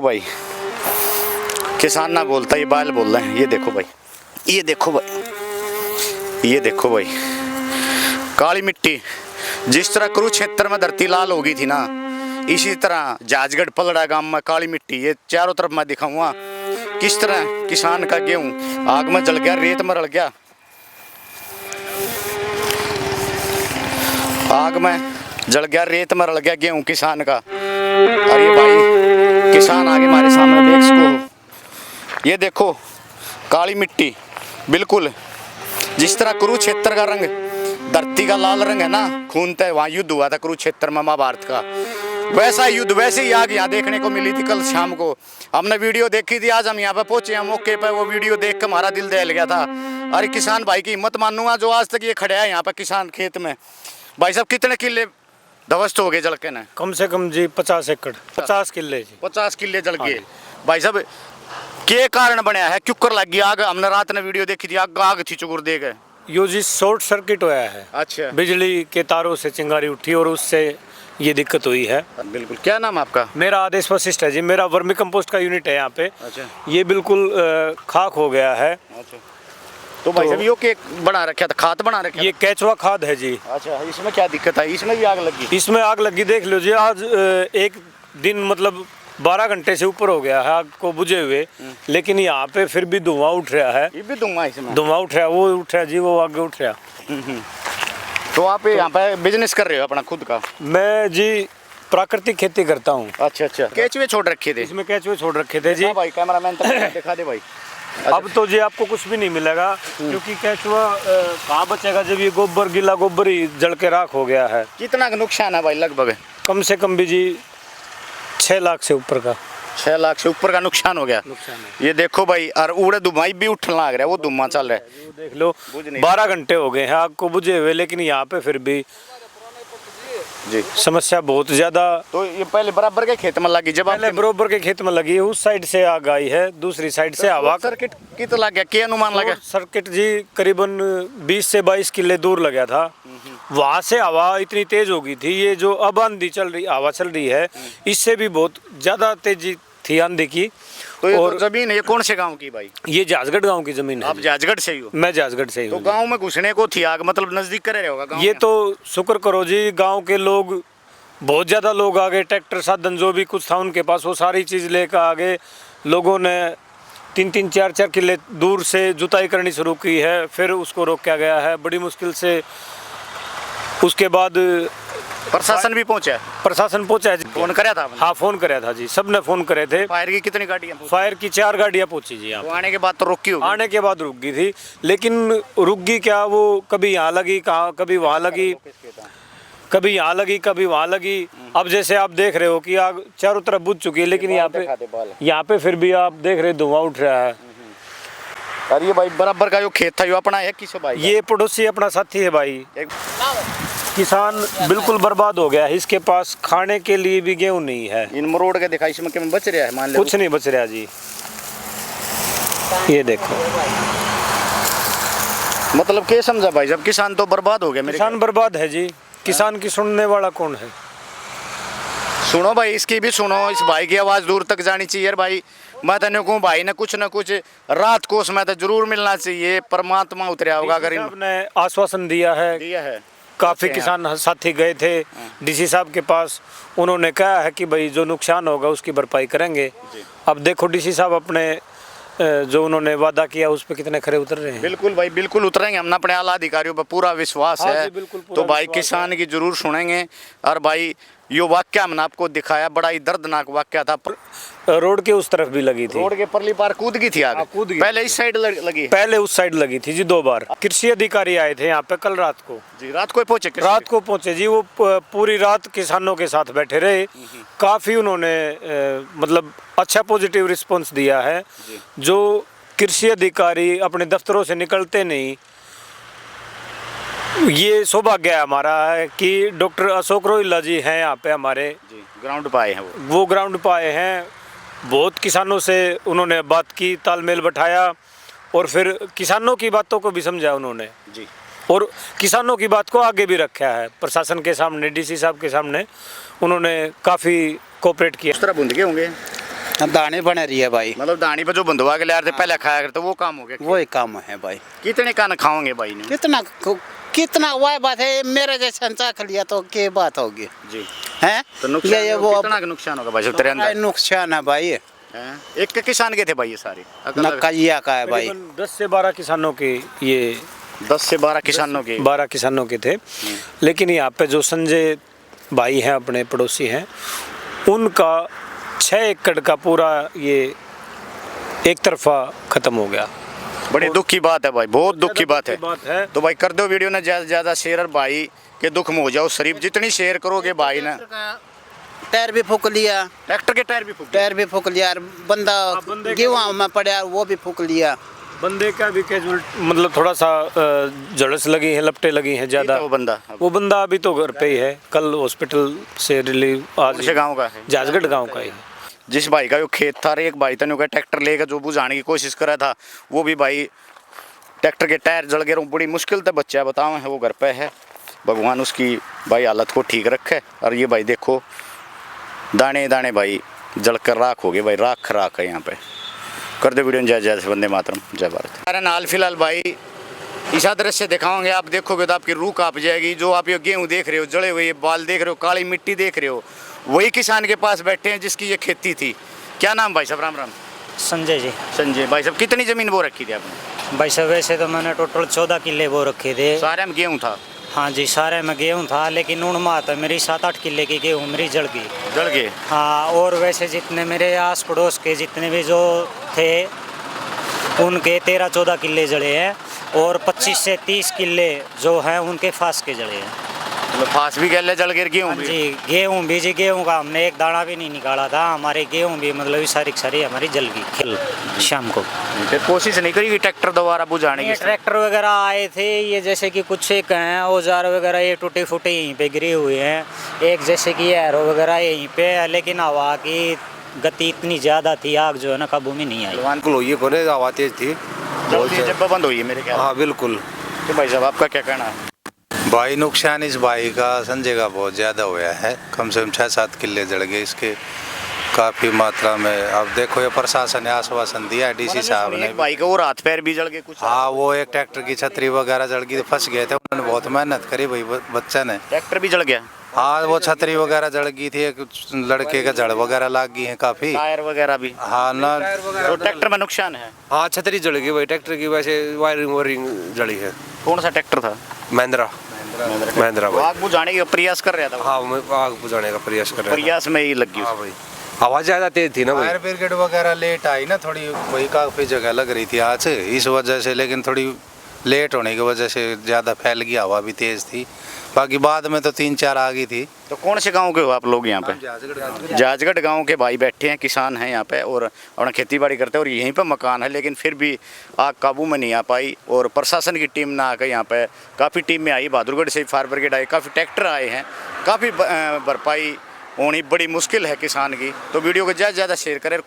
भाई किसान ना बोलता, ये बाल बोल रहे हैं। ये देखो भाई, ये देखो भाई, ये देखो भाई, काली मिट्टी। जिस तरह कुरुक्षेत्र में धरती लाल हो गई थी ना, इसी तरह जाजगढ़ पलड़ा गांव में काली मिट्टी। ये चारों तरफ मैं दिखाऊंगा किस तरह किसान का गेहूं आग में जल गया, रेत में रल गया, आग में जल गया, रेत में रल गया गेहूं किसान का। और ये भाई किसान आगे हमारे सामने देख सको, ये देखो काली मिट्टी बिल्कुल। जिस तरह कुरुक्षेत्र का रंग धरती का लाल रंग है ना, खून तय वहाँ युद्ध हुआ था कुरुक्षेत्र में महाभारत का, वैसा युद्ध, वैसे ही आग यहाँ देखने को मिली थी कल शाम को। हमने वीडियो देखी थी, आज हम यहाँ पे पहुंचे हैं मौके पे। वो वीडियो देख कर हमारा दिल दहल गया था। अरे किसान भाई की हिम्मत मानूंगा जो आज तक ये खड़ा है यहाँ पे किसान खेत में। भाई साहब कितने किले ध्वस्त हो गए जल के? ना कम से कम जी 50 एकड़, 50 किले जी, 50 किले जल गए। भाई साहब के कारण बनया है, क्यों कर लग गई आग? हमने रात ने वीडियो देखी थी, आग थी चुकुर दे गए। यो जी शॉर्ट सर्किट होया है। अच्छा, बिजली के तारों से चिंगारी उठी और उससे ये दिक्कत हुई है। बिल्कुल। क्या नाम आपका? मेरा आदेश वशिष्ठ है जी, मेरा वर्मी कंपोस्ट का यूनिट है यहाँ पे। अच्छा, ये बिल्कुल खाक हो गया है। अच्छा। तो भाई साहब यो के बना रखा था, खाद बना रखा? ये केचुआ खाद है जी। अच्छा, इसमें क्या दिक्कत है? इसमें भी आग लगी? इसमें आग लगी, देख लो जी। आज एक दिन मतलब 12 घंटे से ऊपर हो गया है आग को बुझे हुए, लेकिन यहाँ पे फिर भी धुआं उठ रहा है। ये भी धुआं इसमें? धुआं उठ रहा है, वो उठ रहा है जी, वो आगे उठ रहा। तो आप यहाँ पे बिजनेस कर रहे हो अपना खुद का? मैं जी प्राकृतिक खेती करता हूँ। अच्छा अच्छा। केचुए छोड़ रखे थे इसमें, केचुए छोड़ रखे थे जी। हाँ भाई, कैमरामैन तक दिखा दे भाई। अब तो जी आपको कुछ भी नहीं मिलेगा, क्योंकि केचुआ कहाँ बचेगा जब ये गोबर, गीला गोबर ही जल के राख हो गया है। कितना का नुकसान है भाई लगभग? कम से कम भी जी 6 लाख से ऊपर का। 6 लाख से ऊपर का नुकसान हो गया। ये देखो भाई, और उड़े धुआं भी उठने लग रहा है, वो धुआं चल रहा है। देख लो 12 घंटे हो गए हैं आग को बुझे हुए, लेकिन यहाँ पे फिर भी जी समस्या बहुत ज्यादा। तो ये पहले बराबर के खेत में लगी? जब पहले बरोबर के खेत में लगी है, उस साइड से आग आई है, दूसरी साइड से हवा। सर्किट कितना लग गया, क्या अनुमान लगा? सर्किट जी करीबन 20 से 22 किले दूर लगा था। वहाँ से हवा इतनी तेज हो गई थी, ये जो अब आंधी चल रही, हवा चल रही है, इससे भी बहुत ज्यादा तेजी थी आंधी की। तो ये और जमीन ये कौन से गांव की भाई? ये जाजगढ़ गांव की जमीन है। आप जाजगढ़ से ही हो? मैं जाजगढ़ से ही हूँ। तो गांव में घुसने को थी आग, मतलब नजदीक करे रहे होगा गांव? ये तो शुक्र करो जी, गांव के लोग बहुत ज्यादा लोग आ गए, ट्रैक्टर साधन जो भी कुछ था उनके पास वो सारी चीज लेकर आ गए। लोगों ने 3-3, 4-4 किले दूर से जुताई करनी शुरू की है, फिर उसको रोका गया है बड़ी मुश्किल से। उसके बाद प्रशासन भी पहुंचा? प्रशासन पहुंचा है जी। फोन कराया था आपने? हाँ फोन कराया था जी, सबने फोन करे थे। फायर की कितनी गाड़ियां? फायर की 4 गाड़ियां पहुंची जी यहाँ। तो आने के बाद तो रुकी होगी? आने के बाद रुक गई थी, लेकिन रुक गई क्या, वो कभी यहाँ लगी, कहाँ कभी वहाँ लगी, कभी यहाँ लगी, कभी वहाँ लगी। अब जैसे आप देख रहे हो कि आग चारों तरफ बुझ चुकी है, लेकिन यहाँ पे फिर भी आप देख रहे धुआं उठ रहा है। अरे ये भाई बराबर का जो खेत था यो अपना है किसो भाई? ये पड़ोसी अपना साथी है भाई। किसान बिल्कुल बर्बाद हो गया है, इसके पास खाने के लिए भी गेहूं नहीं है। इन मरोड़ के दिखाई इसमें क्या बच रहा है? मान ले कुछ नहीं बच रहा जी, ये देखो। मतलब क्या समझा भाई, जब किसान तो बर्बाद हो गया मेरे? किसान बर्बाद है जी, किसान की सुनने वाला कौन है? सुनो भाई, इसकी भी सुनो, इस भाई की आवाज दूर तक जानी चाहिए भाई। मैं तो कहूँ भाई ने कुछ न कुछ रात को उसमें तो जरूर मिलना चाहिए, परमात्मा उतरा होगा। अगर ने आश्वासन दिया है, काफी किसान साथी गए थे डीसी साहब के पास, उन्होंने कहा है कि भाई जो नुकसान होगा उसकी भरपाई करेंगे। अब देखो डीसी साहब अपने जो उन्होंने वादा किया उस पे कितने खरे उतर रहे हैं। बिल्कुल भाई, बिल्कुल उतरेंगे। हम अपने आला अधिकारियों पर पूरा विश्वास है। तो भाई किसान की जरूर सुनेंगे। और भाई यो वाक्य हमने आपको दिखाया, बड़ा ही दर्दनाक वाक्य था। रोड के उस तरफ भी लगी थी, रोड के परली पार कूद गई थी आग। पहले इस साइड लगी? पहले उस साइड लगी थी जी 2 बार। कृषि अधिकारी आए थे यहाँ पे कल रात को जी। रात को पहुंचे? रात को पहुंचे जी, वो पूरी रात किसानों के साथ बैठे रहे। काफी उन्होंने मतलब अच्छा पॉजिटिव रिस्पॉन्स दिया है। जो कृषि अधिकारी अपने दफ्तरों से निकलते नहीं, ये सौभाग्य है हमारा है कि डॉक्टर अशोक रोहिल्ला जी हैं यहाँ पे हमारे जी। ग्राउंड पे आए हैं वो ग्राउंड पे आए हैं। बहुत किसानों से उन्होंने बात की, तालमेल बैठाया, और फिर किसानों की बातों को भी समझा उन्होंने जी, और किसानों की बात को आगे भी रखा है प्रशासन के सामने, डीसी साहब के सामने उन्होंने काफ़ी कोऑपरेट किया। उस तरह बूंद के होंगे दाने बने रही है भाई, मतलब दानी पे जो बंधुआ के ले आते पहले खाया करते वो काम हो गया। वही काम है भाई। कितने कान खाओगे भाई ने? कितना वह बात है, मेरे जैसे चाख लिया तो क्या बात होगी जी। हैं? तो नुकसान ये वो कितना का नुकसान होगा भाई साहब तेरे अंदर? नुकसान है भाई। हैं? एक किसान के थे भाई ये सारे? मकैया का है भाई। करीबन 10 से 12 किसानों के, ये 10 से 12 किसानों के। 12 किसानों के थे। लेकिन यहाँ पे जो संजय भाई हैं, अपने पड़ोसी हैं, उनका 6 एकड़ का पूरा ये एक तरफा खत्म हो गया। बड़ी दुख की बात है भाई, बहुत दुख की बात बात है। है। तो भाई कर दो वीडियो ना ज़्यादा से ज़्यादा शेयर और भाई के दुख में हो जाओ शरीफ। जितनी शेयर करोगे भाई ना। टायर भी फूक लिया, ट्रैक्टर के टायर भी फूक लिया, और बंदा बंदे गेहूं में पड़ा वो भी फूक लिया। बंदे का भी कैजुअल, मतलब थोड़ा सा झड़स लगी है, लपटे लगी हैं ज़्यादा। वो बंदा अभी तो घर पे ही है, कल हॉस्पिटल से रिलीव आज से गाँव का है, जाजगढ़ गांव का ही है। जिस भाई का जो खेत था, एक भाई था का ट्रैक्टर लेकर जो बुझाने की कोशिश करा था, वो भी भाई ट्रैक्टर के टायर जल गए। बड़ी मुश्किल से बच्चा बताओ है, वो घर पे है। भगवान उसकी भाई हालत को ठीक रखे। और ये भाई देखो दाने दाने भाई जलकर राख हो गए भाई, राख राख है यहाँ पे। कर दो वीडियो जय जय वंदे मातरम, जय भारत। कारण हाल फिलहाल भाई ऐसा दृश्य दिखाओगे, आप देखोगे तो आपकी रूह कांप जाएगी। जो आप ये गेहूँ देख रहे हो, जड़े हुए बाल देख रहे हो, काली मिट्टी देख रहे हो, वही किसान के पास बैठे हैं जिसकी ये खेती थी। क्या नाम भाई साहब? राम राम। संजय जी। संजय भाई साहब, कितनी जमीन बो रखी थी आपने? भाई साहब वैसे तो मैंने टोटल 14 किले वो रखे थे। सारे में गेहूँ था? हाँ जी, सारे में गेहूँ था, लेकिन उनमें तो मेरी 7-8 किले की गेहूँ मेरी जल गई। जल गए? हाँ, और वैसे जितने मेरे आस पड़ोस के जितने भी जो थे, उनके 13-14 किले जले हैं, और 25 से 30 किले जो हैं उनके फास के जले हैं। मतलब फास भी गए, जल गए गेहूँ भी? जी, गेहूँ भी जी, गेहूँ का हमने एक दाना भी नहीं निकाला था। हमारे गेहूँ भी मतलब सारी सारी हमारी जल गई खिल शाम को। फिर कोशिश नहीं करी कि ट्रैक्टर दोबारा बुझाने की? ट्रैक्टर वगैरह आए थे, ये जैसे कि कुछ एक हैं औजार वगैरह, ये टूटे फूटे यहीं पे गिरे हुए हैं। एक जैसे कि एरो वगैरह यहीं पे है, लेकिन हवा की गति इतनी ज़्यादा थी, आग जो है ना काबू में नहीं आई। बिल्कुल हुई है, हवा तेज थी, जब बंद हुई है मेरे ख्याल। हाँ बिल्कुल। तो भाई साहब आपका क्या कहना है? भाई नुकसान इस भाई का, संजय का बहुत ज़्यादा हुआ है। कम से कम 6-7 किले जड़ गए इसके, काफ़ी मात्रा में। अब देखो ये प्रशासन ने आश्वासन दिया है, डीसी साहब ने। भाई का और हाथ पैर भी जल गए कुछ? हाँ, वो एक ट्रैक्टर की छतरी वगैरह जल गई, फंस गए थे। उन्होंने बहुत मेहनत करी भाई बच्चा ने। ट्रैक्टर भी जल गया? हाँ, वो छतरी वगैरह जल गई थी, एक लड़के का जड़ वगैरह लग गई है काफ़ी। टायर वगैरह भी? हाँ ना। तो ट्रैक्टर में नुकसान है? हाँ, छतरी जल गई भाई, ट्रैक्टर की वैसे वायरिंग जली है। कौन सा ट्रैक्टर था? महिंद्रा भाई। आग बुझाने का प्रयास कर रहा था? हाँ, मैं आग बुझाने का प्रयास कर रहा था। प्रयास में ही लग गई? हाँ भाई, आवाज ज़्यादा तेज थी ना भाई। फायर ब्रिगेड वगैरह लेट आई ना, थोड़ी वही काफ़ी जगह लग रही थी आज इस वजह से, लेकिन थोड़ी लेट होने की वजह से ज़्यादा फैल गई, हवा भी तेज़ थी। बाकी बाद में तो 3-4 आ गई थी। तो कौन से गांव के हो आप लोग यहाँ पे? जाजगढ़ गांव के भाई बैठे हैं, किसान हैं यहाँ पे और अपना खेती बाड़ी करते हैं, और यहीं पे मकान है, लेकिन फिर भी आग काबू में नहीं आ पाई। और प्रशासन की टीम ना आकर यहाँ पे, काफ़ी टीम में आई, बहादुरगढ़ से फायर ब्रिगेड आई, काफ़ी ट्रैक्टर आए हैं, काफ़ी भरपाई होनी बड़ी मुश्किल है किसान की। तो वीडियो को ज़्यादा से ज़्यादा शेयर करें।